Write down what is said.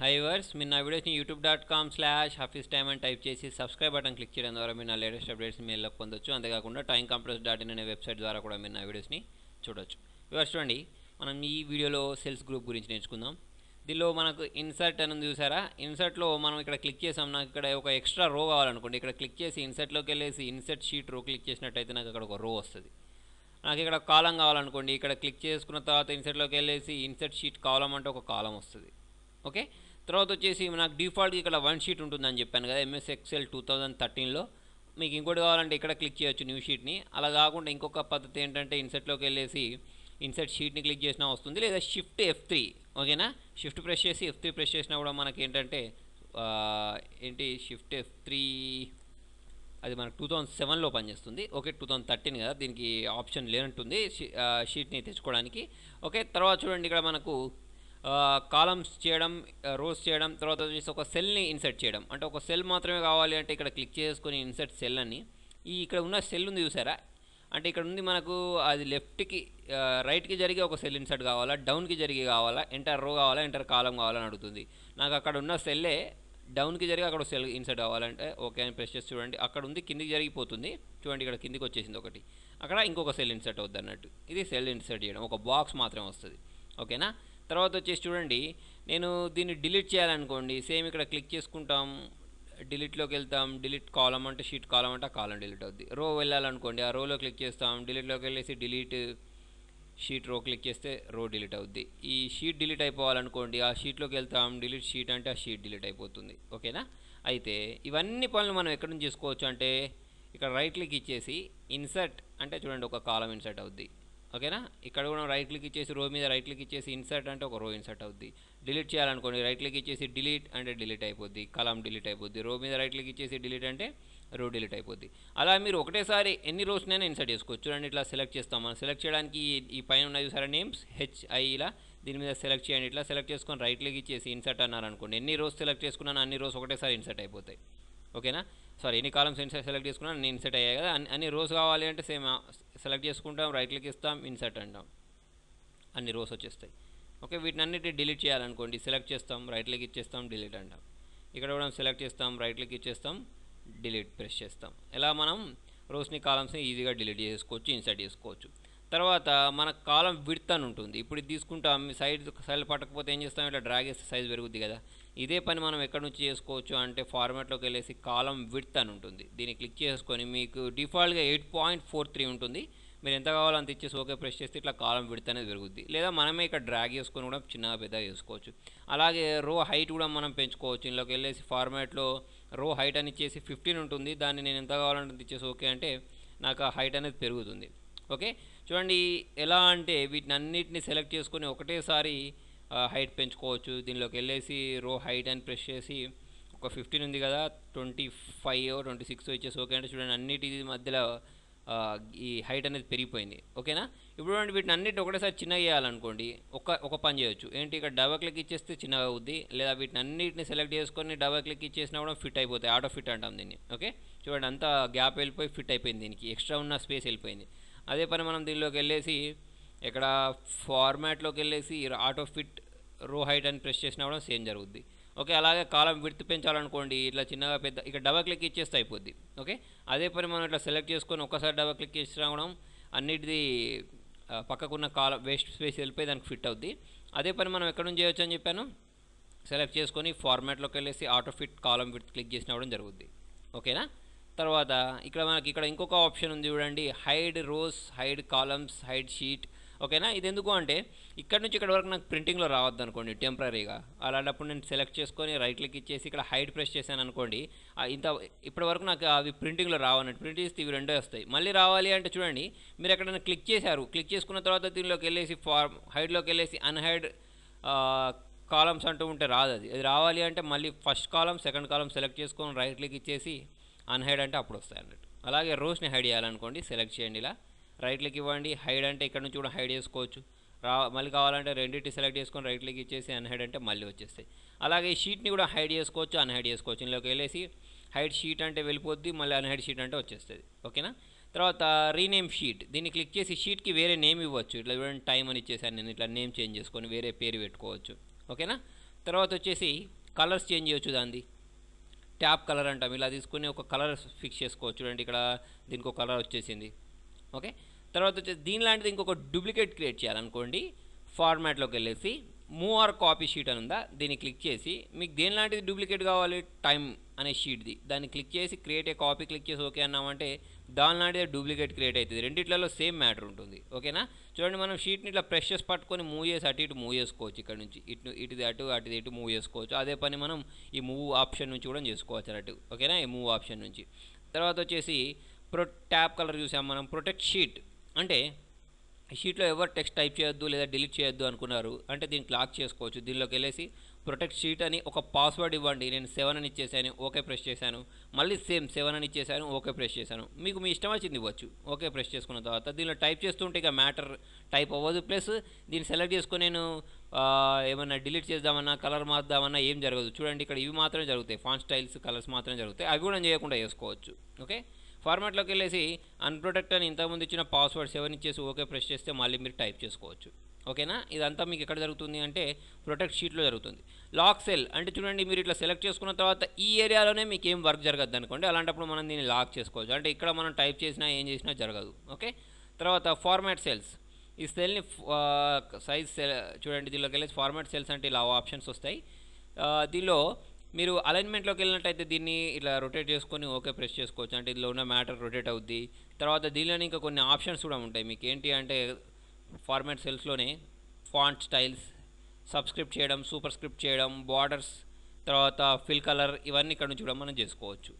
Hi verse మీరు నా వీడియోస్ని youtube.com/hafiztime అని టైప్ చేసి సబ్స్క్రైబ్ బటన్ క్లిక్ చేయడం ద్వారా మీరు నా లేటెస్ట్ అప్డేట్స్ని మెయిల్లో పొందొచ్చు. అంతేకాకుండా timecompress.in అనే వెబ్సైట్ ద్వారా కూడా మీరు నా వీడియోస్ని చూడొచ్చు. వర్స్ చూడండి, మనం ఈ వీడియోలో సెల్స్ గ్రూప్ గురించి నేర్చుకుందాం. దీనిలో మనకు ఇన్సర్ట్ అని ఉంది చూసారా. ఇన్సర్ట్లో మనం ఇక్కడ క్లిక్ చేసాం, నాకు ఇక్కడ ఒక ఎక్స్ట్రా రో కావాలనుకోండి. ఇక్కడ క్లిక్ చేసి ఇన్సర్ట్లోకి వెళ్ళేసి ఇన్సర్ట్ షీట్ రో క్లిక్ చేసినట్టయితే నాకు అక్కడ ఒక రో వస్తుంది. నాకు ఇక్కడ కాలం కావాలనుకోండి, ఇక్కడ క్లిక్ చేసుకున్న తర్వాత ఇన్సర్ట్లోకి వెళ్ళేసి ఇన్సర్ట్ షీట్ కాలం అంటే ఒక కాలం వస్తుంది. ఓకే, తర్వాత వచ్చేసి నాకు డిఫాల్ట్గా ఇక్కడ వన్ షీట్ ఉంటుందని చెప్పాను కదా MS Excel 2013లో. మీకు ఇంకోటి కావాలంటే ఇక్కడ క్లిక్ చేయొచ్చు న్యూ షీట్ని. అలా కాకుండా ఇంకొక పద్ధతి ఏంటంటే ఇన్సర్ట్లోకి వెళ్ళేసి ఇన్సర్ట్ షీట్ని క్లిక్ చేసినా వస్తుంది, లేదా షిఫ్ట్ F3. ఓకేనా, షిఫ్ట్ ప్రెస్ చేసి F3 ప్రెస్ చేసినా కూడా మనకి ఏంటంటే షిఫ్ట్ F3 అది మనకు 2007లో పనిచేస్తుంది. ఓకే, 2013 కదా, దీనికి ఆప్షన్ లేనట్టుంది షీట్ని తెచ్చుకోవడానికి. ఓకే, తర్వాత చూడండి, ఇక్కడ మనకు కాలమ్స్ చేయడం, రోస్ చేయడం, తర్వాత వచ్చేసి ఒక సెల్ని ఇన్సర్ట్ చేయడం. అంటే ఒక సెల్ మాత్రమే కావాలి అంటే ఇక్కడ క్లిక్ చేసుకొని ఇన్సర్ట్ సెల్ అని ఇక్కడ ఉన్న సెల్ ఉంది చూసారా. అంటే ఇక్కడ ఉంది మనకు అది లెఫ్ట్కి రైట్కి జరిగే ఒక సెల్ ఇన్సర్ట్ కావాలా, డౌన్కి జరిగి కావాలా, ఎంటర్ రో కావాలా, ఎంటర్ కాలం కావాలని అడుగుతుంది. నాకు అక్కడ ఉన్న సెల్లే డౌన్కి జరిగి అక్కడ సెల్ ఇన్సర్ట్ కావాలంటే ఓకే అని ప్రెస్ చేసి చూడండి, అక్కడ ఉంది కిందికి జరిగిపోతుంది. చూడండి, ఇక్కడ కిందికి వచ్చేసింది ఒకటి, అక్కడ ఇంకొక సెల్ ఇన్సర్ట్ అవుద్ది అన్నట్టు. ఇది సెల్ ఇన్సర్ట్ చేయడం, ఒక బాక్స్ మాత్రమే వస్తుంది. ఓకేనా, తర్వాత వచ్చేసి చూడండి, నేను దీన్ని డిలీట్ చేయాలనుకోండి, సేమ్ ఇక్కడ క్లిక్ చేసుకుంటాం, డిలీట్లోకి వెళ్తాం, డిలీట్ కాలం అంటే షీట్ కాలం అంటే ఆ కాలం డిలీట్ అవుద్ది. రో వెళ్ళాలనుకోండి, ఆ రోలో క్లిక్ చేస్తాం, డిలీట్లోకి వెళ్ళేసి డిలీట్ షీట్ రో క్లిక్ చేస్తే రో డిలీట్ అవుద్ది. ఈ షీట్ డిలీట్ అయిపోవాలనుకోండి, ఆ షీట్లోకి వెళ్తాం, డిలీట్ షీట్ అంటే ఆ షీట్ డిలీట్ అయిపోతుంది. ఓకేనా, అయితే ఇవన్నీ పనులు మనం ఎక్కడి నుంచి చేసుకోవచ్చు అంటే ఇక్కడ రైట్ క్లిక్ ఇచ్చేసి ఇన్సర్ట్ అంటే చూడండి ఒక కాలం ఇన్సర్ట్ అవుద్ది. ఓకేనా, ఇక్కడ కూడా రైట్ క్లిక్ ఇచ్చేసి రో మీద రైట్ క్లిక్ ఇచ్చేసి ఇన్సర్ట్ అంటే ఒక రో ఇన్సర్ట్ అవుద్ది. డిలీట్ చేయాలనుకోండి, రైట్ క్లిక్ ఇచ్చేసి డిలీట్ అంటే డిలీట్ అయిపోద్ది, కాలం డిలీట్ అయిపోద్ది. రో మీద రైట్ క్లిక్ ఇచ్చేసి డిలీట్ అంటే రో డిలీట్ అయిపోద్ది. అలా మీరు ఒకటేసారి ఎన్ని రోస్నైనా ఇన్సర్ట్ చేసుకోవచ్చు. చూడండి, ఇట్లా సెలెక్ట్ చేస్తాం. మనం సెలెక్ట్ చేయడానికి ఈ పైన ఉన్నాయి చూసారా నేమ్స్ HI, ఇలా దీని మీద సెలెక్ట్ చేయండి. ఇట్లా సెలెక్ట్ చేసుకొని రైట్ క్లిక్ ఇచ్చేసి ఇన్సర్ట్ అన్నారనుకోండి, ఎన్ని రోస్ సెలెక్ట్ చేసుకున్నాను అన్ని రోస్ ఒకటేసారి ఇన్సర్ట్ అయిపోతాయి. ఓకేనా, సారీ, ఎన్ని కాలమ్స్ సెలెక్ట్ చేసుకున్నాను అన్ని ఇన్సర్ట్ అయ్యాయి కదా. అన్ని రోస్ కావాలి అంటే సేమ్ సెలెక్ట్ చేసుకుంటాం, రైట్ క్లిక్ ఇస్తాం, ఇన్సర్ట్ అంటాం, అన్ని రోస్ వచ్చేస్తాయి. ఓకే, వీటిని అన్నిటి డిలీట్ చేయాలనుకోండి, సెలెక్ట్ చేస్తాం, రైట్ క్లిక్ ఇచ్చేస్తాం, డిలీట్ అంటాం. ఇక్కడ కూడా సెలెక్ట్ చేస్తాం, రైట్ క్లిక్ ఇచ్చేస్తాం, డిలీట్ ప్రెస్ చేస్తాం. ఇలా మనం రోస్ని కాలమ్స్ని ఈజీగా డిలీట్ చేసుకోవచ్చు, ఇన్సర్ట్ చేసుకోవచ్చు. తర్వాత మన కాలం విడ్త్ అని ఉంటుంది. ఇప్పుడు ఇది తీసుకుంటాం, సైడ్ పట్టకపోతే ఏం చేస్తాం, ఇట్లా డ్రాగ్ చేస్తే సైజ్ పెరుగుద్ది కదా. ఇదే పని మనం ఎక్కడి నుంచి చేసుకోవచ్చు అంటే ఫార్మాట్లోకి వెళ్ళేసి కాలం విడ్త్ అని ఉంటుంది. దీన్ని క్లిక్ చేసుకొని మీకు డిఫాల్ట్గా 8.43 ఉంటుంది. మీరు ఎంత కావాలో అంత ఇచ్చేసి ఓకే ప్రెస్ చేస్తే ఇట్లా కాలం విడ్త్ అనేది పెరుగుద్ది. లేదా మనమే ఇక్కడ డ్రాగ్ చేసుకొని కూడా చిన్నగా పెద్దగా చేసుకోవచ్చు. అలాగే రో హైట్ కూడా మనం పెంచుకోవచ్చు. ఇందులోకి వెళ్ళేసి ఫార్మాట్లో రో హైట్ అని ఇచ్చేసి 15 ఉంటుంది. దాన్ని నేను ఎంత కావాలంటే ఇచ్చేసి ఓకే అంటే నాకు ఆ హైట్ అనేది పెరుగుతుంది. ఓకే, చూడండి ఎలా అంటే వీటిని అన్నిటిని సెలెక్ట్ చేసుకొని ఒకటేసారి హైట్ పెంచుకోవచ్చు. దీనిలోకి వెళ్ళేసి రో హైట్ అని ప్రెస్ చేసి ఒక 15 ఉంది కదా, 25 26 ఇచ్చేసి ఓకే అంటే చూడండి అన్నిటి మధ్యలో ఈ హైట్ అనేది పెరిగిపోయింది. ఓకేనా, ఇప్పుడు వీటిని అన్నిటి ఒకటేసారి చిన్నగా చేయాలనుకోండి, ఒక పని చేయొచ్చు ఏంటి, ఇక్కడ డబల్ క్లిక్ ఇచ్చేస్తే చిన్నగా అవుద్ది. లేదా వీటిని అన్నిటిని సెలెక్ట్ చేసుకొని డబల్ క్లిక్ ఇచ్చేసినా కూడా ఫిట్ అయిపోతాయి, ఆటో ఫిట్ అంటాం దీన్ని. ఓకే, చూడండి అంతా గ్యాప్ వెళ్ళిపోయి ఫిట్ అయిపోయింది, దీనికి ఎక్స్ట్రా ఉన్న స్పేస్ వెళ్ళిపోయింది. అదే పని మనం దీనిలోకి వెళ్ళేసి ఇక్కడ ఫార్మాట్లోకి వెళ్ళేసి ఆటో ఫిట్ రో హైట్ అని ప్రెస్ చేసినా కూడా సేమ్ జరుగుద్ది. ఓకే, అలాగే కాలం విడ్త్ పెంచాలనుకోండి, ఇట్లా చిన్నగా పెద్ద ఇక్కడ డబల్ క్లిక్ ఇచ్చేస్తే అయిపోద్ది. ఓకే, అదే పని మనం ఇట్లా సెలెక్ట్ చేసుకొని ఒక్కసారి డబల్ క్లిక్ చేసినా కూడా అన్నిటిది పక్కకున్న కాలం వేస్ట్ స్పేస్ వెళ్ళిపోయి దానికి ఫిట్ అవుద్ది. అదే పని మనం ఎక్కడ నుంచి చేయొచ్చు అని చెప్పాను, సెలెక్ట్ చేసుకొని ఫార్మాట్లోకి వెళ్ళేసి ఆటో ఫిట్ కాలం విడ్త్ క్లిక్ చేసినా కూడా జరుగుద్ది. ఓకేనా, తర్వాత మనకి ఇక్కడ ఇంకొక ఆప్షన్ ఉంది చూడండి, hide rows, hide columns, hide sheet. ఓకేనా, ఇది ఎందుకు అంటే ఇక్కడ నుంచి ఇక్కడ వరకు నాకు ప్రింటింగ్లో రావద్దు అనుకోండి టెంపరీగా, అలాంటప్పుడు నేను సెలెక్ట్ చేసుకొని రైట్ క్లిక్ ఇచ్చేసి ఇక్కడ హైడ్ ప్రెస్ చేశాను అనుకోండి, ఇప్పటి వరకు నాకు అవి ప్రింటింగ్లో రావన్నట్టు, ప్రింట్ చేస్తే ఇవి రెండే వస్తాయి. మళ్ళీ రావాలి అంటే చూడండి, మీరు ఎక్కడైనా క్లిక్ చేశారు, క్లిక్ చేసుకున్న తర్వాత దీనిలోకి వెళ్ళేసి హైడ్లోకి వెళ్ళేసి అన్హైడ్ కాలమ్స్ అంటూ ఉంటే రాదు. అది రావాలి అంటే మళ్ళీ ఫస్ట్ కాలం సెకండ్ కాలం సెలెక్ట్ చేసుకొని రైట్ క్లిక్ ఇచ్చేసి అన్హైడ్ అంటే అప్పుడు వస్తాయి అన్నట్టు. అలాగే రోస్ని హైడ్ చేయాలనుకోండి, సెలెక్ట్ చేయండి, ఇలా రైట్ క్లిక్ ఇవ్వండి, హైడ్ అంటే ఇక్కడ నుంచి కూడా హైడ్ చేసుకోవచ్చు. మళ్ళీ కావాలంటే రెండింటి సెలెక్ట్ చేసుకొని రైట్ క్లిక్ ఇచ్చేసి అన్హైడ్ అంటే మళ్ళీ వచ్చేస్తాయి. అలాగే షీట్ని కూడా హైడ్ చేసుకోవచ్చు, అన్హైడ్ చేసుకోవచ్చు. ఇందులోకి వెళ్ళేసి హైడ్ షీట్ అంటే వెళ్ళిపోద్ది, మళ్ళీ అన్హైడ్ షీట్ అంటే వచ్చేస్తుంది. ఓకేనా, తర్వాత రీనేమ్ షీట్, దీన్ని క్లిక్ చేసి షీట్కి వేరే నేమ్ ఇవ్వచ్చు. ఇట్లా చూడండి టైం అని ఇచ్చేసాను నేను, ఇట్లా నేమ్ చేంజ్ చేసుకొని వేరే పేరు పెట్టుకోవచ్చు. ఓకేనా, తర్వాత వచ్చేసి కలర్స్ చేంజ్ చేయొచ్చు దాన్ని, ట్యాప్ కలర్ అంటాం. ఇలా తీసుకుని ఒక కలర్ ఫిక్స్ చేసుకోవచ్చు. చూడండి ఇక్కడ దీనికి ఒక కలర్ వచ్చేసింది. ఓకే, తర్వాత వచ్చేసి దీనిలాంటిది ఇంకొక డూప్లికేట్ క్రియేట్ చేయాలనుకోండి, ఫార్మాట్లోకి వెళ్ళేసి మూవ్ ఆర్ కాపీ షీట్ అని ఉందా, దీన్ని క్లిక్ చేసి మీకు దేని లాంటిది డూప్లికేట్ కావాలి, టైమ్ అనే షీట్ది, దాన్ని క్లిక్ చేసి క్రియేట్ ఏ కాపీ క్లిక్ చేసి ఓకే అన్నామంటే దాని లాంటిది డూప్లికేట్ క్రియేట్ అవుతుంది. రెండిట్లలో సేమ్ మ్యాటర్ ఉంటుంది. ఓకేనా, చూడండి మనం షీట్ని ఇట్లా ప్రెస్ చేసి పట్టుకొని మూవ్ చేసి అటు ఇటు మూవ్ చేసుకోవచ్చు. ఇక్కడ నుంచి ఇటుది అటు అటుది ఇటు మూవ్ చేసుకోవచ్చు. అదే పని మనం ఈ మూవ్ ఆప్షన్ నుంచి కూడా చేసుకోవచ్చు అన్నట్టు. ఓకేనా, ఈ మూవ్ ఆప్షన్ నుంచి. తర్వాత వచ్చేసి ట్యాప్ కలర్ చూసాం మనం. ప్రొటెక్ట్ షీట్ అంటే షీట్లో ఎవరు టెక్స్ట్ టైప్ చేయొద్దు లేదా డిలీట్ చేయొద్దు అనుకున్నారు అంటే దీనికి లాక్ చేసుకోవచ్చు. దీనిలోకి వెళ్ళేసి ప్రొటెక్ట్ షీట్ అని ఒక పాస్వర్డ్ ఇవ్వండి. నేను 7 అని ఇచ్చేసాను, ఓకే ప్రెస్ చేశాను. మళ్ళీ సేమ్ 7 అని ఇచ్చేసాను, ఓకే ప్రెస్ చేశాను. మీకు మీ ఇష్టం వచ్చింది ఇవ్వచ్చు. ఓకే ప్రెస్ చేసుకున్న తర్వాత దీనిలో టైప్ చేస్తుంటే ఇక మ్యాటర్ టైప్ అవ్వదు. ప్లస్ దీన్ని సెలెక్ట్ చేసుకొని నేను ఏమన్నా డిలీట్ చేద్దామన్నా కలర్ మార్దామన్నా ఏం జరగదు. చూడండి ఇక్కడ ఇవి మాత్రమే జరుగుతాయి, ఫాంట్ స్టైల్స్ కలర్స్ మాత్రమే జరుగుతాయి. అవి కూడా చేయకుండా చేసుకోవచ్చు. ఓకే, ఫార్మాట్లోకి వెళ్ళేసి అన్ప్రొటెక్ట్ అని ఇంతకుముందు ఇచ్చిన పాస్వర్డ్ 7 ఇచ్చేసి ఓకే ప్రెస్ చేస్తే మళ్ళీ మీరు టైప్ చేసుకోవచ్చు. ఓకేనా, ఇదంతా మీకు ఎక్కడ జరుగుతుంది అంటే ప్రొటెక్ట్ షీట్లో జరుగుతుంది. లాక్ సెల్ అంటే చూడండి మీరు ఇట్లా సెలెక్ట్ చేసుకున్న తర్వాత ఈ ఏరియాలోనే మీకు ఏం వర్క్ జరగద్దు అనుకోండి, అలాంటప్పుడు మనం దీన్ని లాక్ చేసుకోవచ్చు. అంటే ఇక్కడ మనం టైప్ చేసినా ఏం చేసినా జరగదు. ఓకే, తర్వాత ఫార్మాట్ సెల్స్. ఈ సెల్ని సైజ్ సెల్ చూడండి, దీనిలోకి వెళ్ళేసి ఫార్మాట్ సెల్స్ అంటే ఇలా ఆప్షన్స్ వస్తాయి. దీనిలో మీరు అలైన్మెంట్లోకి వెళ్ళినట్టయితే దీన్ని ఇట్లా రొటేట్ చేసుకొని ఓకే ప్రెస్ చేసుకోవచ్చు. అంటే ఇందులో ఉన్న మ్యాటర్ రొటేట్ అవుద్ది. తర్వాత దీనిలోనే ఇంకా కొన్ని ఆప్షన్స్ కూడా ఉంటాయి మీకు. ఏంటి అంటే ఫార్మాట్ సెల్స్లోనే ఫాంట్ స్టైల్స్, సబ్స్క్రిప్ట్ చేయడం, సూపర్ స్క్రిప్ట్ చేయడం, బార్డర్స్, తర్వాత ఫిల్ కలర్, ఇవన్నీ ఇక్కడ నుంచి కూడా మనం చేసుకోవచ్చు.